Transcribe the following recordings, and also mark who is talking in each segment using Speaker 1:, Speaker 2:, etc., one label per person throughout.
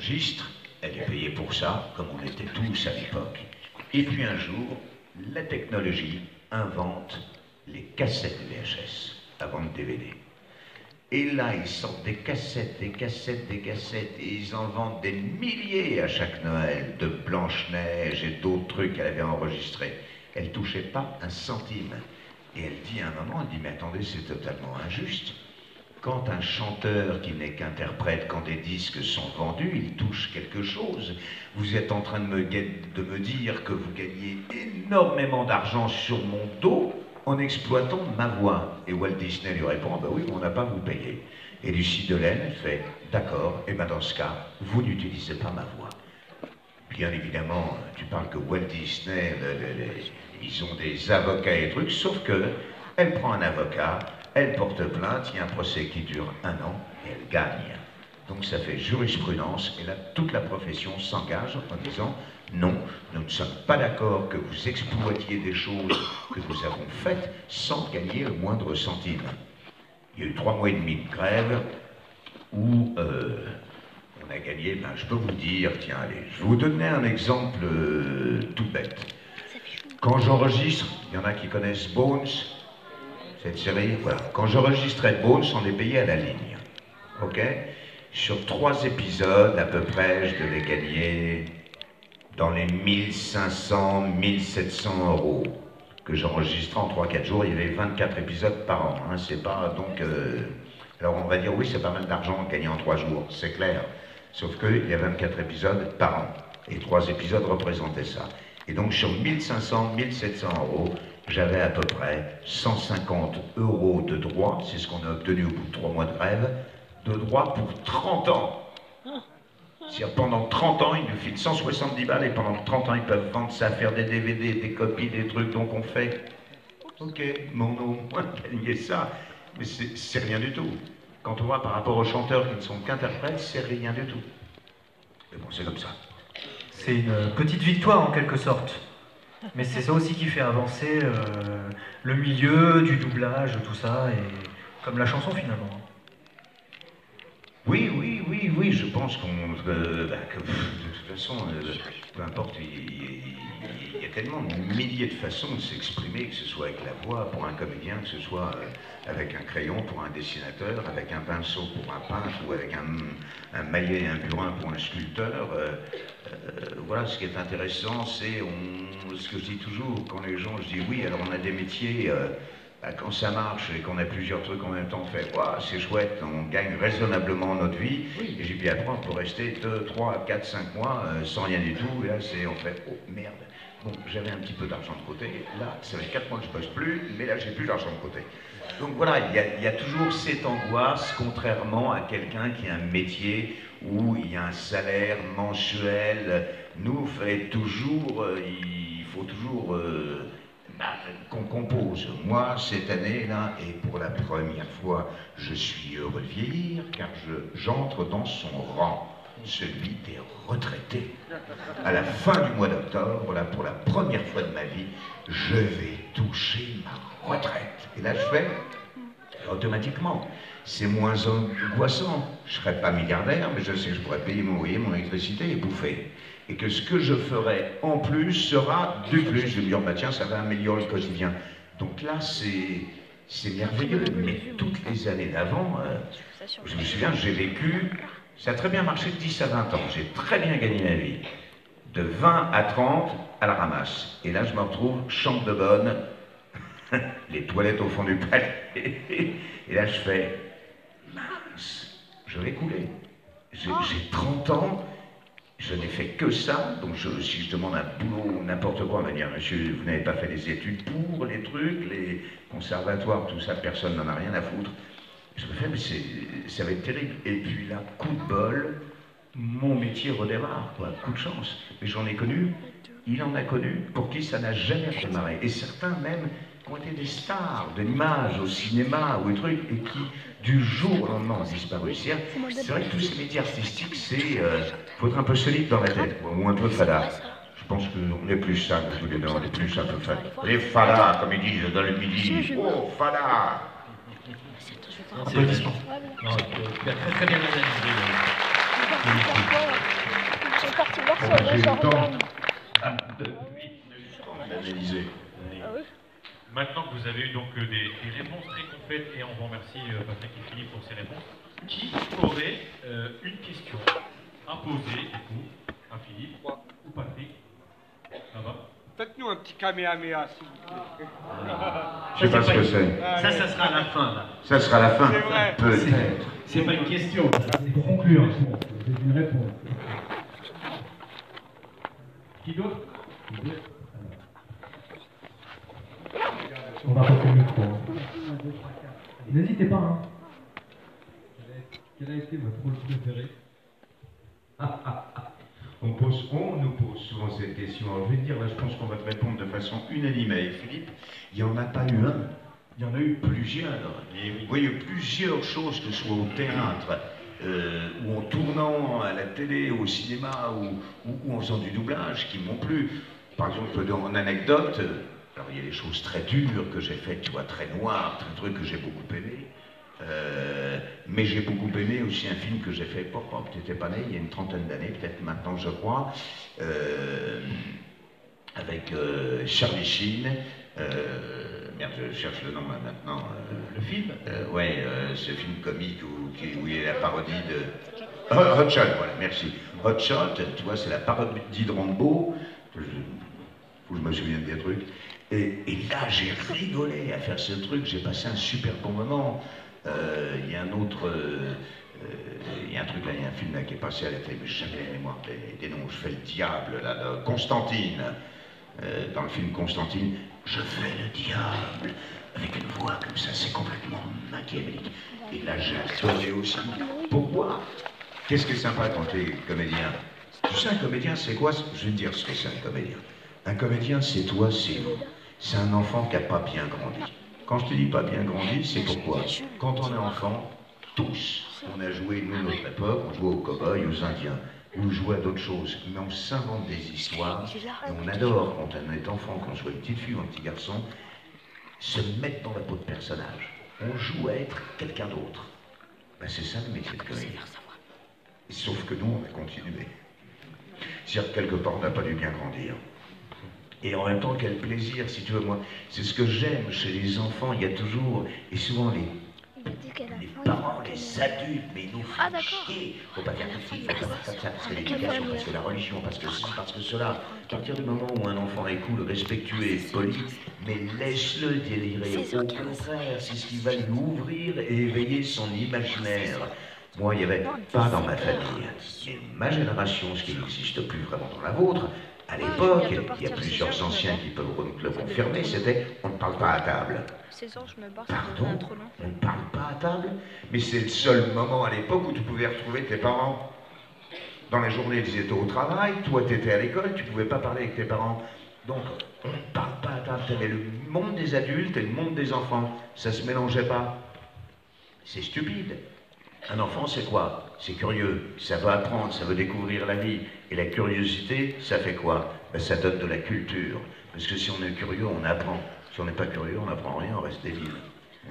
Speaker 1: enregistre, elle est payée pour ça, comme on était tous à l'époque. Et puis un jour, la technologie invente les cassettes VHS avant le DVD. Et là, ils sortent des cassettes, des cassettes, des cassettes, et ils en vendent des milliers à chaque Noël, de Blanche-Neige et d'autres trucs qu'elle avait enregistrés. Elle touchait pas un centime. Et elle dit à un moment, elle dit, mais attendez, c'est totalement injuste. Quand un chanteur qui n'est qu'interprète, quand des disques sont vendus, il touche quelque chose. Vous êtes en train de me dire que vous gagnez énormément d'argent sur mon dos en exploitant ma voix. Et Walt Disney lui répond, bah oui, mais on n'a pas à vous payer. Et Lucie Delaine fait, d'accord, et ben dans ce cas, vous n'utilisez pas ma voix. Bien évidemment, tu parles que Walt Disney, ils ont des avocats et trucs, sauf que elle prend un avocat, elle porte plainte, il y a un procès qui dure 1 an, et elle gagne. Donc ça fait jurisprudence, et là, toute la profession s'engage en disant, non, nous ne sommes pas d'accord que vous exploitiez des choses que nous avons faites sans gagner le moindre centime. Il y a eu 3 mois et demi de grève où on a gagné, ben, je peux vous dire, tiens, allez, je vais vous donner un exemple tout bête. Quand j'enregistre, il y en a qui connaissent Bones, cette série, voilà. Quand j'enregistrais Bones, on est payé à la ligne, ok? Sur 3 épisodes, à peu près, je devais gagner dans les 1500, 1700 euros que j'enregistrais en 3-4 jours. Il y avait 24 épisodes par an, hein, c'est pas donc... alors on va dire, oui, c'est pas mal d'argent gagné en 3 jours, c'est clair. Sauf qu'il y a 24 épisodes par an, et 3 épisodes représentaient ça. Et donc sur 1500, 1700 euros, j'avais à peu près 150 euros de droits, c'est ce qu'on a obtenu au bout de 3 mois de grève, de droits pour 30 ans. C'est-à-dire pendant 30 ans, ils nous filent 170 balles et pendant 30 ans, ils peuvent vendre ça, faire des DVD, des copies, des trucs, donc on fait, ok, mon nom, moi, gagner ça, mais c'est rien du tout. Quand on voit par rapport aux chanteurs qui ne sont qu'interprètes, c'est rien du tout. Mais bon, c'est comme ça.
Speaker 2: C'est une petite victoire en quelque sorte. Mais c'est ça aussi qui fait avancer le milieu du doublage, tout ça, et comme la chanson finalement.
Speaker 1: Oui, oui, oui, oui, je pense qu'on... de toute façon, peu importe, il y a tellement de milliers de façons de s'exprimer, que ce soit avec la voix pour un comédien, que ce soit avec un crayon pour un dessinateur, avec un pinceau pour un peintre, ou avec un maillet et un burin pour un sculpteur. Voilà, ce qui est intéressant, c'est ce que je dis toujours, quand les gens, je dis oui, alors on a des métiers... quand ça marche et qu'on a plusieurs trucs en même temps, on fait wow, c'est chouette, on gagne raisonnablement notre vie. Oui. Et j'ai puis après, on peut rester 2, 3, 4, 5 mois sans rien du tout. Et là, c'est en fait, oh merde. Bon, j'avais un petit peu d'argent de côté. Là, ça fait 4 mois que je bosse plus, mais là, j'ai plus d'argent de côté. Donc voilà, il y a toujours cette angoisse, contrairement à quelqu'un qui a un métier où il y a un salaire mensuel. Nous, il faut toujours. Qu'on compose. Moi, cette année-là, et pour la première fois, je suis heureux de vieillir, car j'entre dans son rang, celui des retraités. À la fin du mois d'octobre, là, pour la première fois de ma vie, je vais toucher ma retraite. Et là, je fais, automatiquement, c'est moins angoissant. Je ne serai pas milliardaire, mais je sais que je pourrais payer mon loyer, mon électricité et bouffer. Et que ce que je ferai en plus sera du plus. Je vais me dire, bah tiens, ça va améliorer le quotidien. Donc là, c'est merveilleux. Mais toutes les années d'avant, je me souviens, j'ai vécu, ça a très bien marché de 10 à 20 ans. J'ai très bien gagné ma vie. De 20 à 30, à la ramasse. Et là, je me retrouve chambre de bonne, les toilettes au fond du palais. Et là, je fais, mince, je vais couler. J'ai 30 ans. Je n'ai fait que ça, donc si je demande un boulot, n'importe quoi, on va dire, monsieur, vous n'avez pas fait des études pour les trucs, les conservatoires, tout ça, personne n'en a rien à foutre. Je me fais, mais ça va être terrible. Et puis là, coup de bol, mon métier redémarre, quoi, coup de chance. Mais j'en ai connu, il en a connu, pour qui ça n'a jamais redémarré. Et certains même qui ont été des stars de l'image au cinéma ou des trucs, et qui, du jour au lendemain, ont disparu. C'est vrai que tous ces métiers artistiques, faut être un peu solide dans la tête, ou un peu fada. Je pense qu'on est plus ça, tous les deux, on est plus un peu fada. Les fada, comme ils disent dans le midi. Oh, fada!
Speaker 2: Applaudissements.
Speaker 3: Tu as très bien analysé. J'ai parti voir
Speaker 1: Bon,
Speaker 3: sur
Speaker 1: j'ai eu
Speaker 3: les
Speaker 1: le temps
Speaker 3: hormones.
Speaker 1: d'analyser.
Speaker 3: Ah oui.
Speaker 4: Maintenant que vous avez eu donc des réponses très complètes, et on vous remercie Patrick et Philippe pour ces réponses, qui aurait une question à poser, du coup, à Philippe ou Patrick? Ça va?
Speaker 5: Faites-nous un petit kamehameha, s'il vous plaît.
Speaker 1: Je sais pas ce que c'est.
Speaker 2: Ça sera à la fin, là.
Speaker 1: Ça sera la fin.
Speaker 5: C'est vrai.
Speaker 1: Peut-être.
Speaker 2: C'est pas une question, c'est pour conclure. C'est une réponse. Qui d'autre? On va passer le micro. N'hésitez pas, hein.
Speaker 6: Quel a été votre rôle préféré?
Speaker 1: On nous pose souvent cette question. Alors, je vais te dire, là, je pense qu'on va te répondre de façon unanime avec Philippe. Il n'y en a pas eu un, il y en a eu plusieurs. Vous voyez, plusieurs choses, que ce soit au théâtre, ou en tournant à la télé, au cinéma, ou en faisant du doublage, qui m'ont plu. Par exemple, dans mon anecdote, alors il y a des choses très dures que j'ai faites, tu vois, très noires, un truc que j'ai beaucoup aimé. Mais j'ai beaucoup aimé aussi un film que j'ai fait, tu n'étais pas né, il y a une trentaine d'années, peut-être maintenant je crois, avec Charlie Sheen, merde je cherche le nom là, maintenant.
Speaker 2: Le film
Speaker 1: Ouais, ce film comique où il y a la parodie de... Hot Shot, voilà, merci. Hot Shot, tu vois, c'est la parodie de Rambo, faut que je me souvienne des trucs, et là j'ai rigolé à faire ce truc, j'ai passé un super bon moment. Il y a un autre, il y a un truc là, il y a un film là qui est passé à la télé, mais j'ai jamais la mémoire des noms, je fais le diable là, de Constantine, dans le film Constantine, je fais le diable, avec une voix comme ça, c'est complètement machiavélique, et là j'ai adoré aussi. Pourquoi? Qu'est-ce qui est sympa quand tu es comédien? Tu sais, un comédien c'est quoi? Je vais te dire ce que c'est un comédien. Un comédien c'est toi, c'est vous. C'est un enfant qui n'a pas bien grandi. Quand je te dis pas bien grandi, c'est pourquoi? Quand on est enfant, tous, on a joué, nous, notre époque, on jouait aux cow-boys, aux Indiens, ou on jouait à d'autres choses, mais on s'invente des histoires, et on adore, quand on est enfant, qu'on soit une petite fille ou un petit garçon, se mettre dans la peau de personnage. On joue à être quelqu'un d'autre. Ben, c'est ça le métier de comédien. Sauf que nous, on a continué. C'est-à-dire que quelque part, on n'a pas dû bien grandir. Et en même temps, quel plaisir, si tu veux, moi, c'est ce que j'aime chez les enfants, il y a toujours, et souvent les parents, les adultes, mais ils nous font chier. Faut pas faire ceci, faut pas faire comme ça, parce que l'éducation, parce que la religion, parce que ceci, parce que cela. À partir du moment où un enfant est cool, respectueux et poli, mais laisse-le délirer. Au contraire, c'est ce qui va lui ouvrir et éveiller son imaginaire. Moi, il n'y avait pas dans ma famille, mais ma génération, ce qui n'existe plus vraiment dans la vôtre, à l'époque, il y a plusieurs anciens qui peuvent le confirmer, c'était on ne parle pas à table. Pardon, on ne parle pas à table? Mais c'est le seul moment à l'époque où tu pouvais retrouver tes parents. Dans la journée, ils étaient au travail, toi tu étais à l'école, tu ne pouvais pas parler avec tes parents. Donc, on ne parle pas à table. Tu avais le monde des adultes et le monde des enfants. Ça ne se mélangeait pas. C'est stupide. Un enfant, c'est quoi? C'est curieux, ça veut apprendre, ça veut découvrir la vie. Et la curiosité, ça fait quoi? Ben, ça donne de la culture. Parce que si on est curieux, on apprend. Si on n'est pas curieux, on n'apprend rien, on reste débile.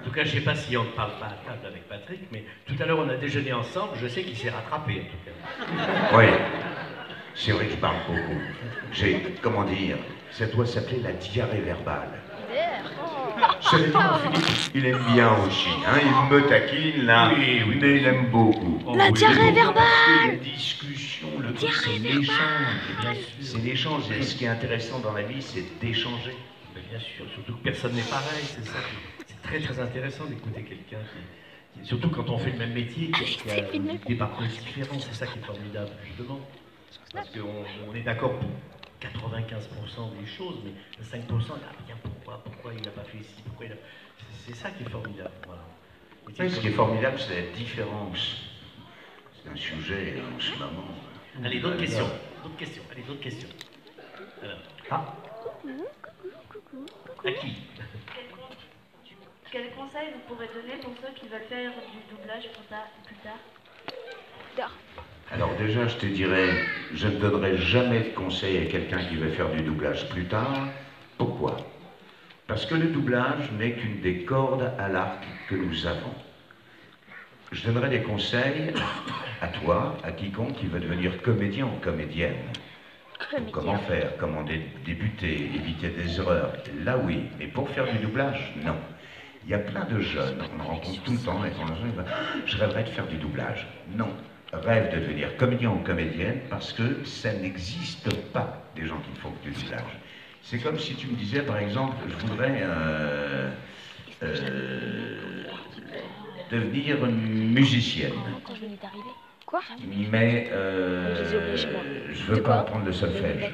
Speaker 2: En tout cas, je ne sais pas si on ne parle pas à table avec Patrick, mais tout à l'heure, on a déjeuné ensemble, je sais qu'il s'est rattrapé, en tout cas.
Speaker 1: Oui, c'est vrai que je parle beaucoup. J'ai, comment dire, ça doit s'appeler la diarrhée verbale. Cela dit, mon Philippe, il aime bien aussi, hein, il me taquine là,
Speaker 2: Oui,
Speaker 1: mais il aime beaucoup.
Speaker 3: La diarrhée verbale!
Speaker 1: La discussion, le truc, c'est l'échange. C'est l'échange, et ce qui est intéressant dans la vie, c'est d'échanger.
Speaker 2: Mais bien sûr, surtout que personne n'est pareil, c'est ça. C'est très très intéressant d'écouter quelqu'un surtout quand on fait le même métier, qui a des parcours différents, c'est ça qui est formidable, justement. Parce qu'on est d'accord pour 95% des choses, mais le 5%, là, bien pourquoi il n'a pas fait ici, pourquoi il a... C'est ça qui est formidable, voilà.
Speaker 1: Oui, ce qui est formidable, c'est la différence. C'est un sujet en ce moment.
Speaker 2: Allez, d'autres questions. D'autres questions. Allez, d'autres questions. Alors. Ah. À qui?
Speaker 7: Quel conseil vous pourrez donner pour ceux qui veulent faire du doublage plus tard?
Speaker 1: Alors déjà, je te dirais, je ne donnerai jamais de conseil à quelqu'un qui veut faire du doublage plus tard. Pourquoi? Parce que le doublage n'est qu'une des cordes à l'arc que nous avons. Je donnerai des conseils à toi, à quiconque qui veut devenir comédien ou comédienne. Donc, comment faire, comment débuter, éviter des erreurs. Là oui, mais pour faire du doublage, non. Il y a plein de jeunes, on en rencontre tout le temps, je rêverais de faire du doublage. Non, rêve de devenir comédien ou comédienne parce que ça n'existe pas des gens qui font du doublage. C'est comme si tu me disais par exemple, je voudrais devenir une musicienne.
Speaker 3: Quand je venais d'arriver. Quoi?
Speaker 1: Mais je veux pas apprendre le solfège.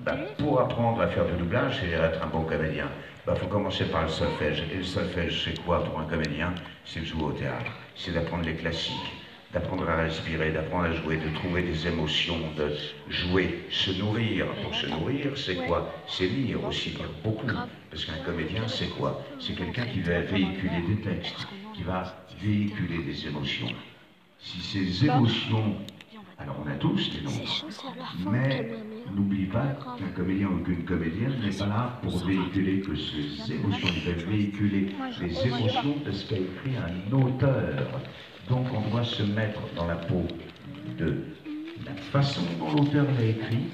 Speaker 1: Ben, pour apprendre à faire du doublage et être un bon comédien, il faut commencer par le solfège. Et le solfège, c'est quoi pour un comédien? C'est de jouer au théâtre, c'est d'apprendre les classiques, d'apprendre à respirer, d'apprendre à jouer, de trouver des émotions, de jouer, se nourrir. Pour se nourrir, c'est quoi? C'est lire aussi, lire beaucoup. Parce qu'un comédien, c'est quoi? C'est quelqu'un qui va véhiculer des textes, qui va véhiculer des émotions. Si ces émotions, alors on a tous les nôtres, mais n'oublie pas qu'un comédien ou qu'une comédienne n'est pas là pour véhiculer que ces émotions, il va véhiculer les émotions de ce qu'a écrit un auteur. Donc on doit se mettre dans la peau de la façon dont l'auteur l'a écrit,